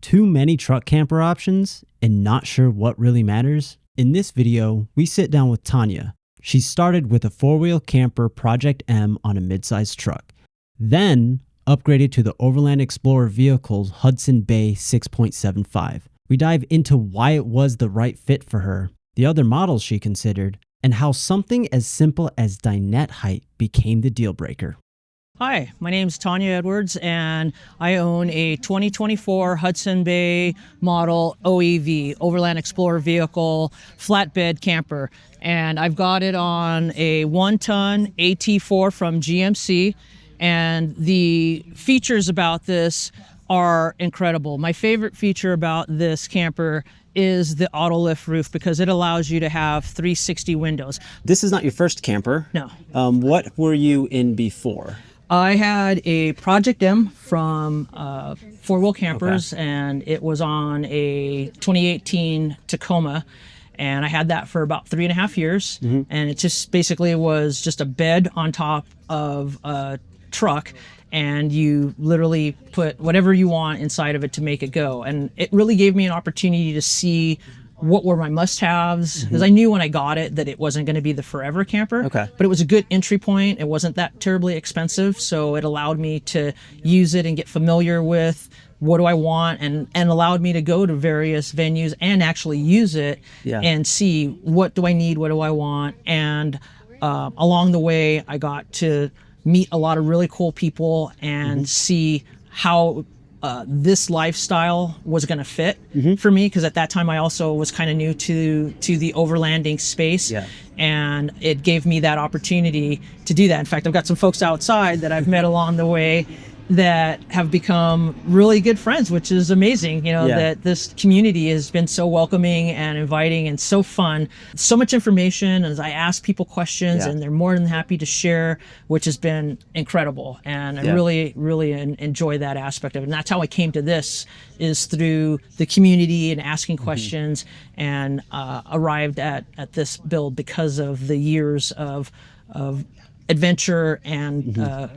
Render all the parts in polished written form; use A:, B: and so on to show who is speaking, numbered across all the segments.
A: Too many truck camper options and not sure what really matters? In this video, we sit down with Tonya. She started with a four-wheel camper Project M on a mid-sized truck, then upgraded to the Overland Explorer vehicle's Hudson Bay 6.75. We dive into why it was the right fit for her, the other models she considered, and how something as simple as dinette height became the deal breaker.
B: Hi, my name is Tonya Edwards, and I own a 2024 Hudson Bay model OEV, Overland Explorer vehicle, flatbed camper. And I've got it on a 1-ton AT4 from GMC, and the features about this are incredible. My favorite feature about this camper is the auto lift roof because it allows you to have 360 windows.
A: This is not your first camper.
B: No.
A: What were you in before?
B: I had a Project M from Four-Wheel Campers, and it was on a 2018 Tacoma, and I had that for about 3.5 years, and it just basically was just a bed on top of a truck, and you literally put whatever you want inside of it to make it go. And it really gave me an opportunity to see what were my must-haves, because I knew when I got it that it wasn't going to be the forever camper, but it was a good entry point. It wasn't that terribly expensive, so it allowed me to use it and get familiar with what do I want, and allowed me to go to various venues and actually use it and see what do I need, what do I want. And along the way, I got to meet a lot of really cool people and see how this lifestyle was going to fit for me, because at that time I also was kind of new to the overlanding space, and it gave me that opportunity to do that. In fact, I've got some folks outside that I've met along the way that have become really good friends, which is amazing. You know, that this community has been so welcoming and inviting and so fun. So much information as I ask people questions, and they're more than happy to share, which has been incredible. And I really, really enjoy that aspect of it. And that's how I came to this, is through the community and asking questions, and arrived at this build because of the years of adventure and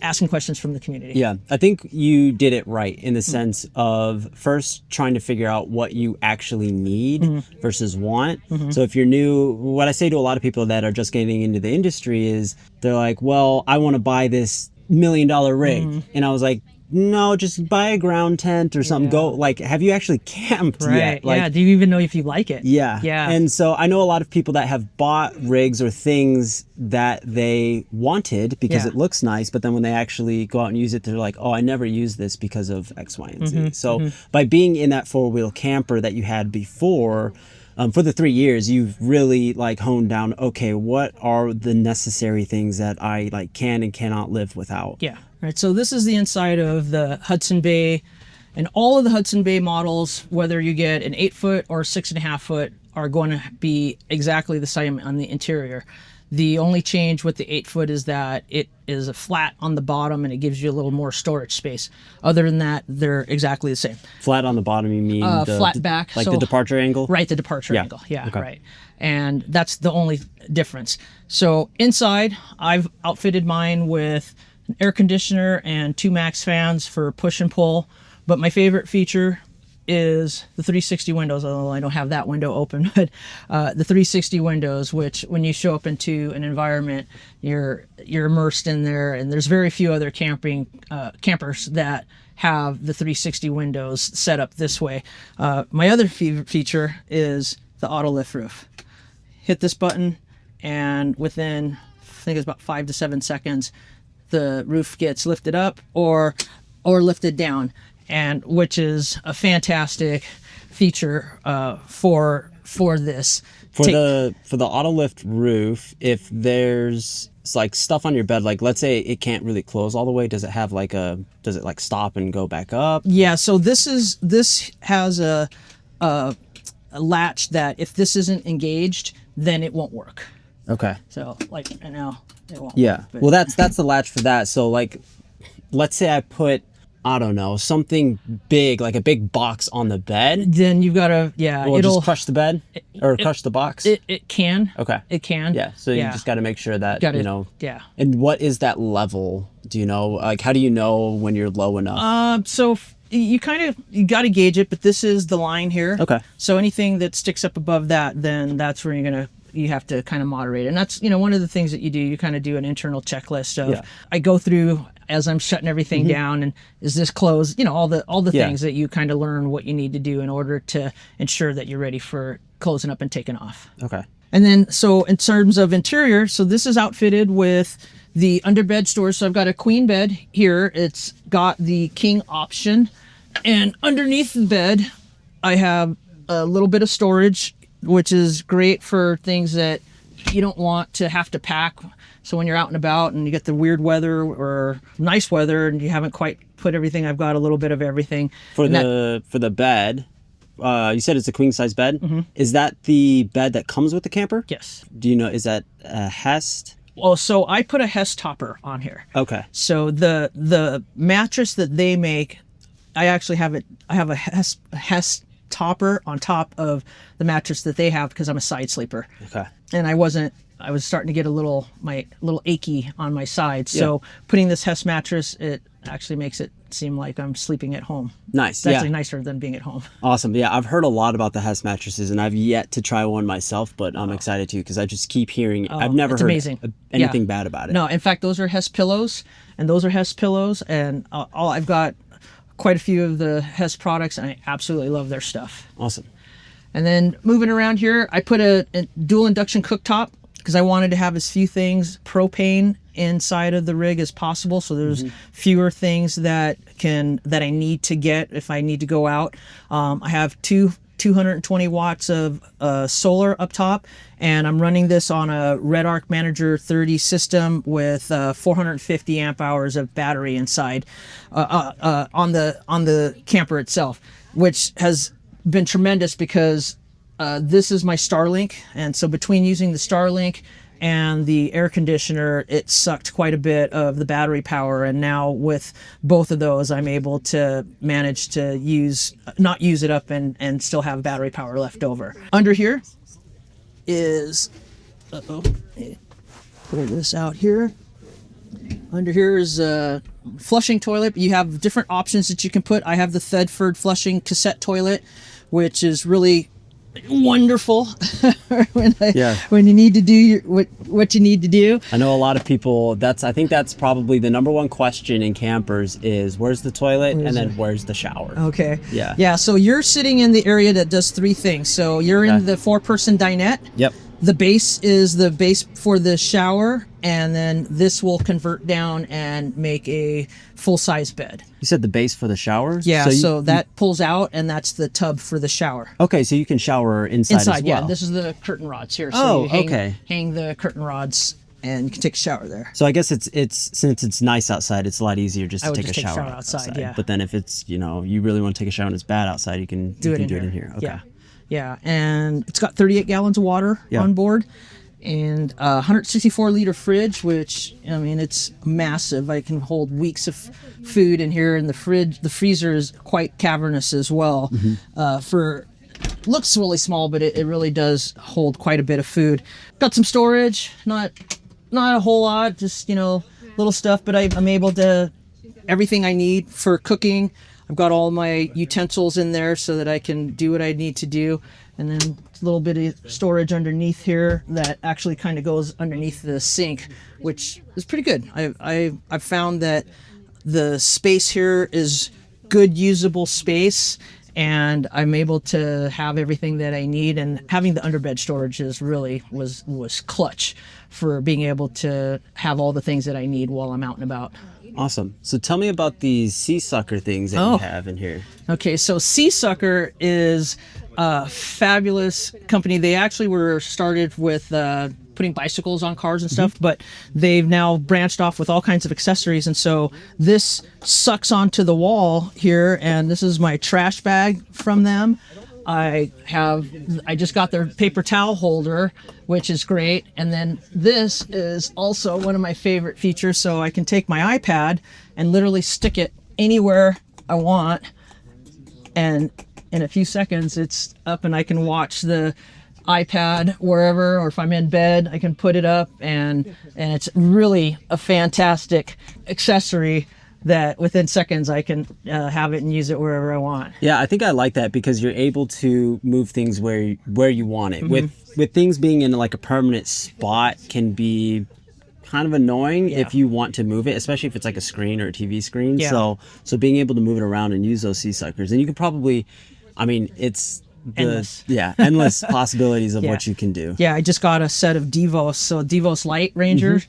B: asking questions from the community. Yeah,
A: I think you did it right in the sense of first trying to figure out what you actually need versus want. So if you're new, what I say to a lot of people that are just getting into the industry is they're like, well, I want to buy this $1 million rig. And I was like, no, just buy a ground tent or something. Go, like, have you actually camped yet? Like,
B: do you even know if you like it?
A: Yeah. And so I know a lot of people that have bought rigs or things that they wanted because it looks nice, but then when they actually go out and use it, they're like, oh, I never used this because of X, Y, and Z. So by being in that four-wheel camper that you had before, for the 3 years, you've really like honed down, okay, what are the necessary things that I like can and cannot live without?
B: Yeah. Right, so this is the inside of the Hudson Bay, and all of the Hudson Bay models, whether you get an 8-foot or 6.5-foot, are going to be exactly the same on the interior. The only change with the 8-foot is that it is a flat on the bottom and it gives you a little more storage space. Other than that, they're exactly the same.
A: Flat on the bottom, you mean
B: flat back,
A: like the departure angle?
B: Right, the departure angle. Yeah, right. And that's the only difference. So inside, I've outfitted mine with an air conditioner and 2 max fans for push and pull, but my favorite feature is the 360 windows, although I don't have that window open, but the 360 windows, which when you show up into an environment, you're immersed in there, and there's very few other campers that have the 360 windows set up this way. My other favorite feature is the auto lift roof. Hit this button, and within, I think it's about 5 to 7 seconds, the roof gets lifted up or lifted down, and which is a fantastic feature for this.
A: For the auto lift roof, if there's like stuff on your bed, like let's say it can't really close all the way, does it have like does it like stop and go back up?
B: Yeah, so this has a latch that if this isn't engaged, then it won't work.
A: Okay.
B: So like right now it won't.
A: Yeah.
B: Work,
A: well, that's the latch for that. So like, let's say I put, I don't know, something big, like a big box on the bed.
B: Then you've got to,
A: it'll just crush the bed or crush the box.
B: It can.
A: Okay.
B: It can.
A: Yeah. So you just got to make sure that, you know.
B: Yeah.
A: And what is that level? Do you know, like, how do you know when you're low enough?
B: So you got to gauge it, but this is the line here.
A: Okay.
B: So anything that sticks up above that, then that's where you have to kind of moderate it. And that's, one of the things that you do, you kind of do an internal checklist of, I go through as I'm shutting everything down, and is this closed? All the things that you kind of learn what you need to do in order to ensure that you're ready for closing up and taking off.
A: Okay.
B: And then, so in terms of interior, so this is outfitted with the underbed storage. So I've got a queen bed here. It's got the king option. And underneath the bed, I have a little bit of storage, which is great for things that you don't want to have to pack. So when you're out and about and you get the weird weather or nice weather and you haven't quite put everything, I've got a little bit of everything.
A: For the bed, you said it's a queen size bed. Mm-hmm. Is that the bed that comes with the camper?
B: Yes.
A: Do you know, is that a Hest?
B: Well, so I put a Hest topper on here.
A: Okay.
B: So the mattress that they make, I actually have it. I have a Hest topper on top of the mattress that they have because I'm a side sleeper.
A: Okay.
B: And I was starting to get a little achy on my side. So putting this Hest mattress, it actually makes it seem like I'm sleeping at home.
A: Nice.
B: It's actually nicer than being at home.
A: Awesome. Yeah, I've heard a lot about the Hest mattresses, and I've yet to try one myself, but I'm excited to because I just keep hearing. I've never heard anything bad about it.
B: No, in fact, those are Hest pillows, and I've got quite a few of the Hest products, and I absolutely love their stuff.
A: Awesome.
B: And then moving around here, I put a dual induction cooktop because I wanted to have as few things propane inside of the rig as possible, so there's fewer things that I need to get if I need to go out. I have 220 watts of solar up top, and I'm running this on a Red Arc Manager 30 system with 450 amp hours of battery inside on the camper itself, which has been tremendous because this is my Starlink, and so between using the Starlink and the air conditioner, it sucked quite a bit of the battery power, and now with both of those I'm able to manage to not use it up and still have battery power left over. Under here is pull this out here. Under here is a flushing toilet. You have different options that you can put. I have the Thedford flushing cassette toilet, which is really wonderful when you need to do what you need to do.
A: I know a lot of people, I think that's probably the number one question in campers is where's the toilet and then where's the shower?
B: Okay.
A: Yeah.
B: So you're sitting in the area that does three things. So you're in the 4-person dinette.
A: Yep.
B: The base is the base for the shower, and then this will convert down and make a full-size bed.
A: You said the base for the shower?
B: Yeah, so that pulls out, and that's the tub for the shower.
A: Okay, so you can shower inside as well.
B: Yeah. This is the curtain rods here. So
A: you
B: hang the curtain rods, and you can take a shower there.
A: So I guess it's since it's nice outside, it's a lot easier just to take a shower outside.
B: Yeah.
A: But then if it's, you really want to take a shower and it's bad outside, you can do it in here. Okay.
B: Yeah, and it's got 38 gallons of water on board, and a 164-liter fridge, which, it's massive. I can hold weeks of food in here, and the freezer is quite cavernous as well. Looks really small, but it really does hold quite a bit of food. Got some storage, not a whole lot, just, little stuff, but I'm able to, everything I need for cooking. I've got all my utensils in there so that I can do what I need to do. And then a little bit of storage underneath here that actually kind of goes underneath the sink, which is pretty good. I've found that the space here is good usable space, and I'm able to have everything that I need. And having the underbed storage was clutch for being able to have all the things that I need while I'm out and about.
A: Awesome. So tell me about these Seasucker things that you have in here.
B: Okay, so Seasucker is a fabulous company. They actually were started with putting bicycles on cars and stuff, but they've now branched off with all kinds of accessories. And so this sucks onto the wall here, and this is my trash bag from them. I just got their paper towel holder, which is great. And then this is also one of my favorite features. So I can take my iPad and literally stick it anywhere I want. And in a few seconds, it's up and I can watch the iPad wherever, or if I'm in bed, I can put it up, and it's really a fantastic accessory that within seconds I can have it and use it wherever I want.
A: Yeah, I think I like that because you're able to move things where you want it. With things being in like a permanent spot can be kind of annoying if you want to move it, especially if it's like a screen or a TV screen.
B: Yeah.
A: So being able to move it around and use those Seasuckers, and you could probably, I mean, it's
B: Endless.
A: Endless possibilities of what you can do.
B: Yeah, I just got a set of Devos, so Devos Light Rangers.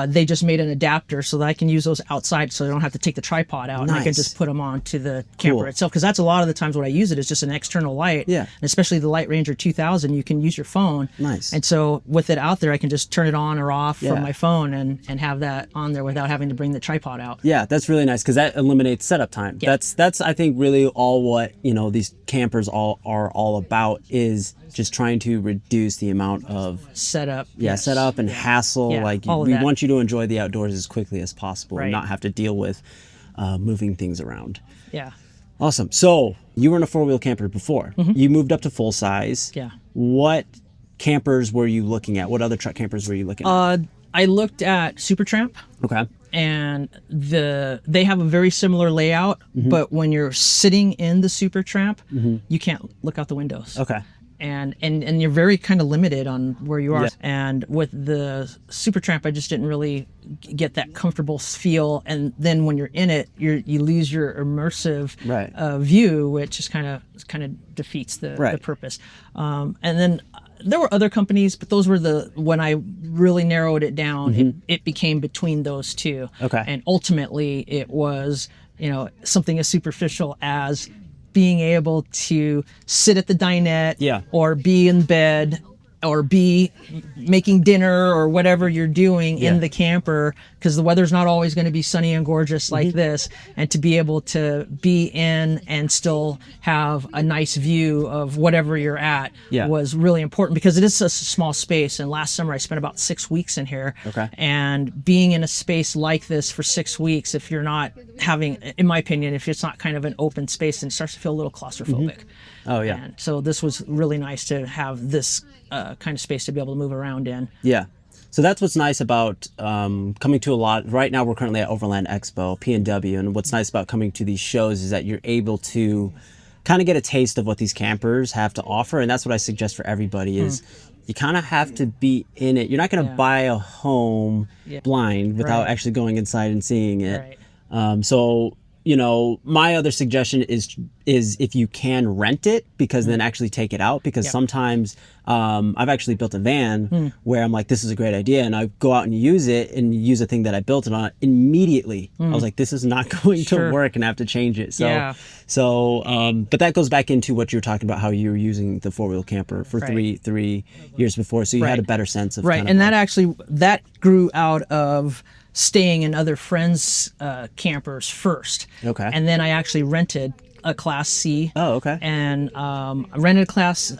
B: They just made an adapter so that I can use those outside, so I don't have to take the tripod out. And I can just put them onto the camper itself, because that's a lot of the times what I use it is just an external light.
A: Yeah.
B: And especially the Light Ranger 2000, you can use your phone.
A: Nice.
B: And so with it out there, I can just turn it on or off from my phone and have that on there without having to bring the tripod out.
A: Yeah, that's really nice because that eliminates setup time.
B: Yeah.
A: That's I think really all what these campers are all about, is just trying to reduce the amount of
B: setup.
A: Setup and hassle.
B: Yeah,
A: like
B: all of
A: we
B: that.
A: want you to enjoy the outdoors as quickly as possible and
B: Right.
A: not have to deal with moving things around.
B: Yeah.
A: Awesome. So you were in a 4-wheel camper before. You moved up to full size.
B: Yeah.
A: What campers were you looking at? What other truck campers were you looking at?
B: I looked at Supertramp.
A: Okay.
B: And they have a very similar layout, but when you're sitting in the Supertramp, you can't look out the windows.
A: Okay.
B: And you're very kind of limited on where you are.
A: Yeah.
B: And with the Supertramp, I just didn't really get that comfortable feel. And then when you're in it, you lose your immersive view, which is kind of defeats the purpose. And then there were other companies, but those were when I really narrowed it down, it became between those two.
A: Okay.
B: And ultimately it was, something as superficial as being able to sit at the dinette or be in bed or be making dinner or whatever you're doing in the camper, because the weather's not always going to be sunny and gorgeous like this, and to be able to be in and still have a nice view of whatever you're at was really important, because it is a small space. And last summer I spent about 6 weeks in here.
A: Okay.
B: And being in a space like this for 6 weeks, if you're not having, in my opinion, if it's not kind of an open space, then it starts to feel a little claustrophobic.
A: Oh yeah.
B: And so this was really nice to have this kind of space to be able to move around in.
A: Yeah. So that's what's nice about coming to a lot. Right now we're currently at Overland Expo, P&W, and what's nice about coming to these shows is that you're able to kind of get a taste of what these campers have to offer. And that's what I suggest for everybody is you kind of have to be in it. You're not going to buy a home blind without actually going inside and seeing it.
B: Right.
A: So my other suggestion is if you can rent it, because then actually take it out, because sometimes I've actually built a van where I'm like, this is a great idea, and I go out and use it and use a thing that I built it on. Immediately I was like, this is not going to work, and I have to change it. But that goes back into what you were talking about, how you were using the 4-wheel camper for three years before, so you had a better sense of
B: and that grew out of staying in other friends' campers first.
A: Okay.
B: And then I actually rented a Class C.
A: Oh, okay.
B: And I rented Class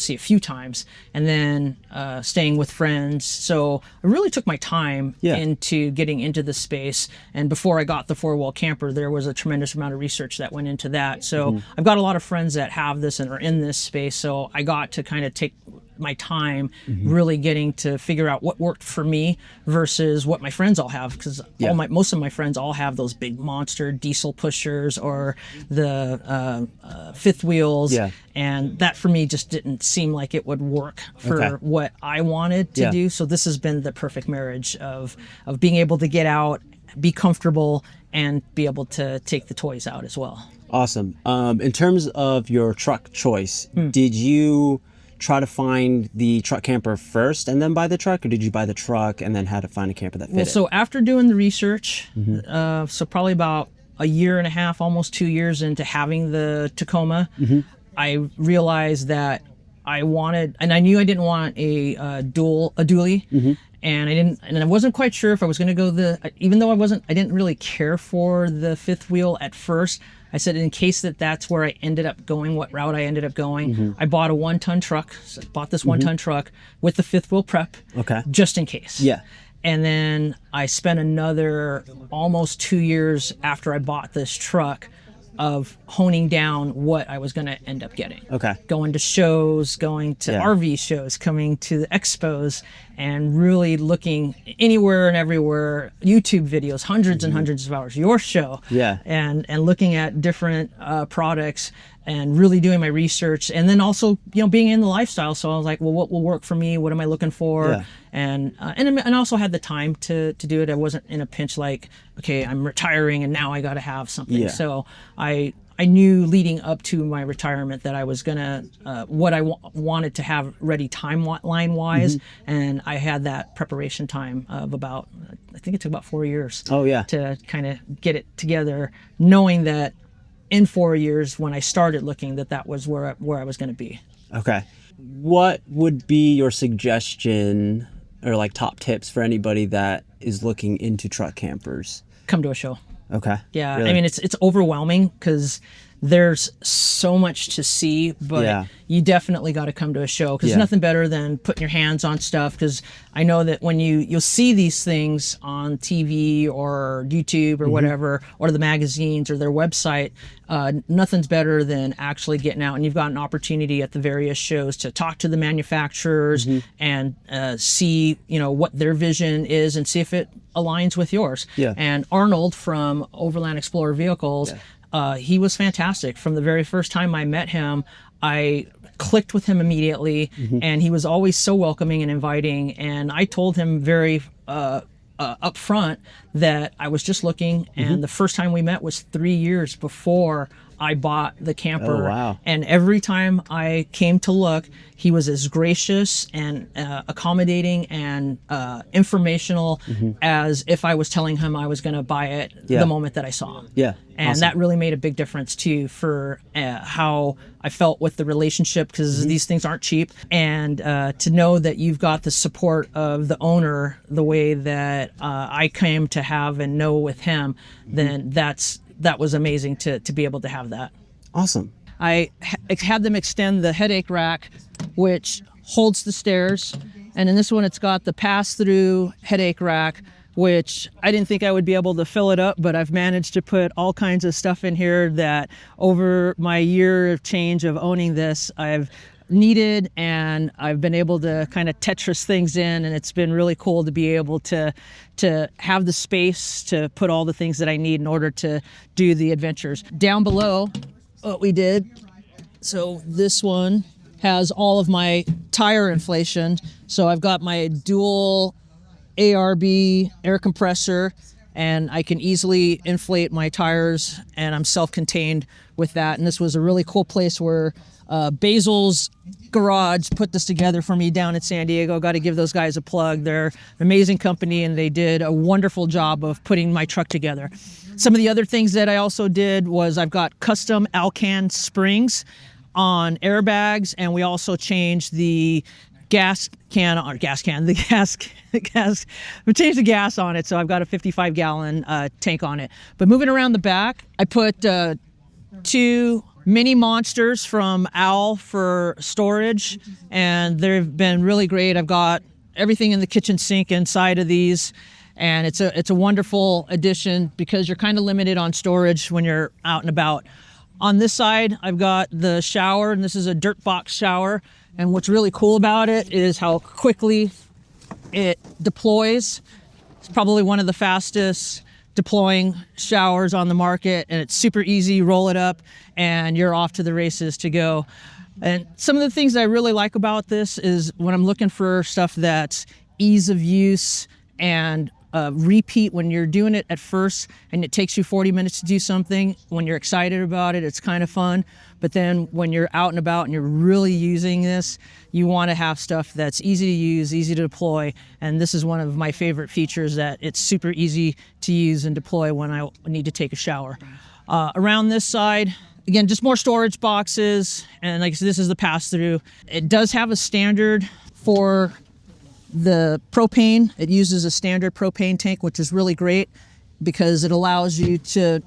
B: C a few times, and then staying with friends. So I really took my time into getting into the space. And before I got the 4-wheel camper, there was a tremendous amount of research that went into that. So I've got a lot of friends that have this and are in this space. So I got to kind of take my time really getting to figure out what worked for me versus what my friends all have, because most of my friends all have those big monster diesel pushers or the fifth wheels, and that for me just didn't seem like it would work for what I wanted to do. So this has been the perfect marriage of being able to get out, be comfortable, and be able to take the toys out as well.
A: Awesome. In terms of your truck choice, did you try to find the truck camper first and then buy the truck, or did you buy the truck and then had to find a camper that fit it?
B: So after doing the research, so probably about a year and a half, almost 2 years into having the Tacoma, I realized that I wanted, and I knew I didn't want a dually, and I wasn't quite sure if I was going to go even though I didn't really care for the fifth wheel at first. I said, in case that's where I ended up going, what route I ended up going, I bought a 1-ton truck. So I bought this 1-ton truck with the fifth wheel prep, just in case.
A: Yeah.
B: And then I spent another almost 2 years after I bought this truck of honing down what I was going to end up getting.
A: Okay.
B: Going to shows, going to RV shows, coming to the expos, and really looking anywhere and everywhere, YouTube videos, hundreds and hundreds of hours, your show, and looking at different products and really doing my research, and then also, you know, being in the lifestyle. So I was like, well, what will work for me? What am I looking for? And also had the time to do it. I wasn't in a pinch like, okay, I'm retiring and now I got to have something. So I knew leading up to my retirement that I was gonna what I wanted to have ready timeline wise, and I had that preparation time of about, I think it took about 4 years. To kind of get it together, knowing that in 4 years when I started looking, that was where I was going to be.
A: Okay. What would be your suggestion or like top tips for anybody that is looking into truck campers?
B: Come to a show.
A: Okay.
B: Yeah.
A: Really?
B: I mean, it's overwhelming because there's so much to see, but you definitely got to come to a show, because there's nothing better than putting your hands on stuff. Because I know that when you'll see these things on TV or YouTube or whatever, or the magazines or their website, nothing's better than actually getting out, and you've got an opportunity at the various shows to talk to the manufacturers and see, you know, what their vision is and see if it aligns with yours. And Arnold from Overland Explorer Vehicles, he was fantastic. From the very first time I met him, I clicked with him immediately, and he was always so welcoming and inviting. And I told him very up front that I was just looking, and the first time we met was 3 years before I bought the camper.
A: Oh, wow.
B: And every time I came to look, he was as gracious and accommodating and informational as if I was telling him I was going to buy it the moment that I saw him. And that really made a big difference too for how I felt with the relationship, because these things aren't cheap. And to know that you've got the support of the owner the way that I came to have and know with him, then that was amazing to be able to have that.
A: Awesome.
B: I had them extend the headache rack, which holds the stairs. And in this one, it's got the pass-through headache rack, which I didn't think I would be able to fill it up, but I've managed to put all kinds of stuff in here that over my year of change of owning this, I've needed, and I've been able to kind of Tetris things in, and it's been really cool to be able to have the space to put all the things that I need in order to do the adventures. Down below, what we did, so this one has all of my tire inflation. So I've got my dual ARB air compressor, and I can easily inflate my tires, and I'm self-contained with that. And this was a really cool place where Basil's Garage put this together for me down in San Diego. Got to give those guys a plug. They're an amazing company, and they did a wonderful job of putting my truck together. Some of the other things that I also did was I've got custom Alcan springs on airbags, and we also changed the we changed the gas on it, so I've got a 55-gallon tank on it. But moving around the back, I put 2 mini monsters from Owl for storage, and they've been really great. I've got everything in the kitchen sink inside of these, and it's a wonderful addition because you're kind of limited on storage when you're out and about. On this side, I've got the shower, and this is a Dirtbox shower. And what's really cool about it is how quickly it deploys. It's probably one of the fastest deploying showers on the market, and it's super easy. Roll it up and you're off to the races to go. And some of the things that I really like about this is when I'm looking for stuff that's ease of use and repeat when you're doing it at first and it takes you 40 minutes to do something. When you're excited about it, it's kind of fun. But then when you're out and about and you're really using this, you want to have stuff that's easy to use, easy to deploy. And this is one of my favorite features, that it's super easy to use and deploy when I need to take a shower. Around this side, again, just more storage boxes. And like I said, this is the pass-through. It does have a standard for the propane. It uses a standard propane tank, which is really great because it allows you to,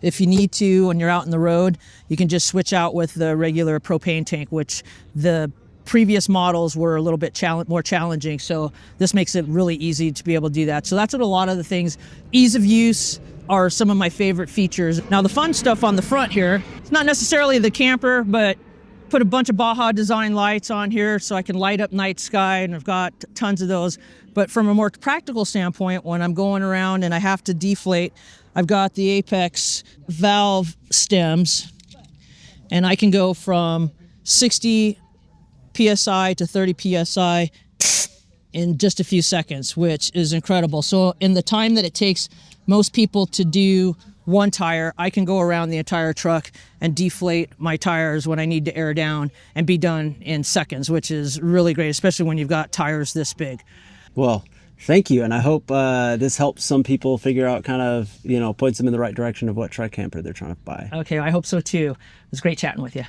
B: if you need to, when you're out in the road, you can just switch out with the regular propane tank, which the previous models were a little bit more challenging. So this makes it really easy to be able to do that. So that's what a lot of the things, ease of use, are some of my favorite features. Now the fun stuff on the front here, it's not necessarily the camper, but put a bunch of Baja design lights on here so I can light up night sky, and I've got tons of those. But from a more practical standpoint, when I'm going around and I have to deflate, I've got the Apex valve stems, and I can go from 60 PSI to 30 PSI in just a few seconds, which is incredible. So in the time that it takes most people to do one tire, I can go around the entire truck and deflate my tires when I need to air down and be done in seconds, which is really great, especially when you've got tires this big.
A: Well, thank you. And I hope this helps some people figure out kind of, points them in the right direction of what truck camper they're trying to buy.
B: Okay, I hope so too. It was great chatting with you.